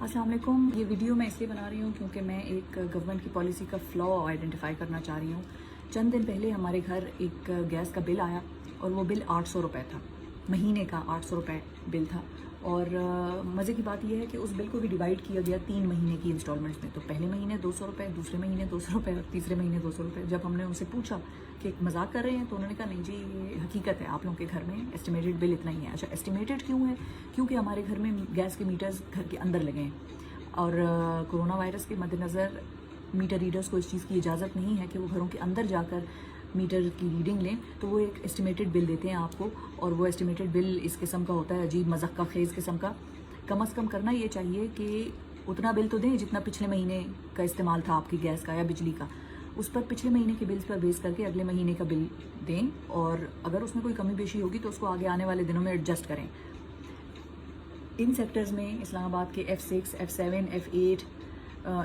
السلام علیکم. یہ ویڈیو میں اس لیے بنا رہی ہوں کیونکہ میں ایک گورنمنٹ کی پالیسی کا فلا آئیڈینٹیفائی کرنا چاہ رہی ہوں. چند دن پہلے ہمارے گھر ایک گیس کا بل آیا اور وہ بل 800 روپے تھا. مہینے کا 800 روپے بل تھا. اور مزے کی بات یہ ہے کہ اس بل کو بھی ڈیوائڈ کیا گیا 3 مہینے کی انسٹالمنٹس میں. تو پہلے مہینے 200 روپے, دوسرے مہینے 200 روپے اور تیسرے مہینے 200 روپے. جب ہم نے ان سے پوچھا کہ مذاق کر رہے ہیں تو انہوں نے کہا نہیں جی یہ حقیقت ہے, آپ لوگوں کے گھر میں اسٹیمیٹڈ بل اتنا ہی ہے. اچھا اسٹیمیٹڈ کیوں ہے؟ کیونکہ ہمارے گھر میں گیس کے میٹرز گھر کے اندر لگے ہیں اور کورونا وائرس کے مد نظر میٹر ریڈرز کو اس چیز کی اجازت نہیں ہے کہ وہ گھروں کے اندر جا کر میٹر کی ریڈنگ لیں. تو وہ ایک اسٹیمیٹڈ بل دیتے ہیں آپ کو, اور وہ اسٹیمیٹڈ بل اس قسم کا ہوتا ہے عجیب مذاق کا خیز قسم کا. کم از کم کرنا یہ چاہیے کہ اتنا بل تو دیں جتنا پچھلے مہینے کا استعمال تھا آپ کی گیس کا یا بجلی کا, اس پر پچھلے مہینے کے بلز پر بیس کر کے اگلے مہینے کا بل دیں, اور اگر اس میں کوئی کمی بیشی ہوگی تو اس کو آگے آنے والے دنوں میں ایڈجسٹ کریں. ان سیکٹرز میں اسلام آباد کے F6, F7, F8,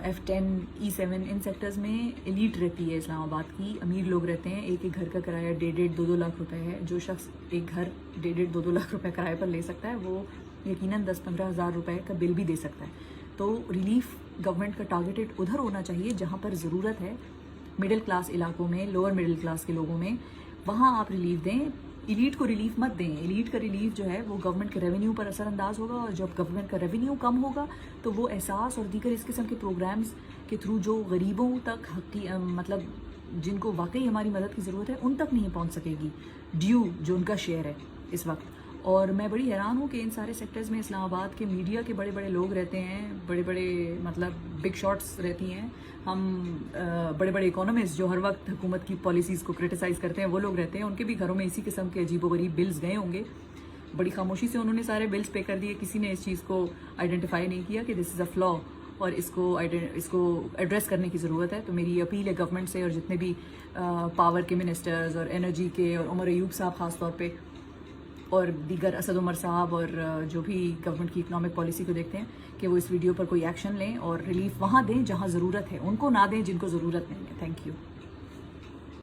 F10, E7 ان سیکٹرز میں ایلیٹ رہتی ہے اسلام آباد کی, امیر لوگ رہتے ہیں. ایک ایک گھر کا کرایہ 1.5-2 لاکھ روپے ہے. جو شخص ایک گھر 1.5-2 لاکھ روپے کرایہ پر لے سکتا ہے وہ یقیناً 10-15 ہزار روپے کا بل بھی دے سکتا ہے. تو ریلیف گورنمنٹ کا ٹارگیٹڈ ادھر ہونا چاہیے جہاں پر ضرورت ہے, مڈل کلاس علاقوں میں, لوور مڈل کلاس کے لوگوں میں, وہاں آپ ریلیف دیں. ایلیٹ کو ریلیف مت دیں. ایلیٹ کا ریلیف جو ہے وہ گورنمنٹ کے ریونیو پر اثر انداز ہوگا, اور جب گورنمنٹ کا ریونیو کم ہوگا تو وہ احساس اور دیگر اس قسم کے پروگرامز کے تھرو جو غریبوں تک مطلب جن کو واقعی ہماری مدد کی ضرورت ہے ان تک نہیں پہنچ سکے گی ڈیو جو ان کا شیئر ہے اس وقت. اور میں بڑی حیران ہوں کہ ان سارے سیکٹرز میں اسلام آباد کے میڈیا کے بڑے بڑے لوگ رہتے ہیں, بڑے بڑے مطلب بگ شاٹس رہتی ہیں. ہم بڑے بڑے اکانومسٹ جو ہر وقت حکومت کی پالیسیز کو کرٹیسائز کرتے ہیں وہ لوگ رہتے ہیں. ان کے بھی گھروں میں اسی قسم کے عجیب و غریب بلز گئے ہوں گے. بڑی خاموشی سے انہوں نے سارے بلز پے کر دیے. کسی نے اس چیز کو آئیڈینٹیفائی نہیں کیا کہ دس از اے فلا اور اس کو ایڈریس کرنے کی ضرورت ہے. تو میری اپیل ہے گورنمنٹ سے, اور جتنے بھی پاور کے منسٹرز اور انرجی کے, اور عمر ایوب صاحب خاص طور پہ, اور دیگر اسد عمر صاحب, اور جو بھی گورنمنٹ کی اکنامک پالیسی کو دیکھتے ہیں, کہ وہ اس ویڈیو پر کوئی ایکشن لیں اور ریلیف وہاں دیں جہاں ضرورت ہے, ان کو نہ دیں جن کو ضرورت نہیں ہے. Thank you.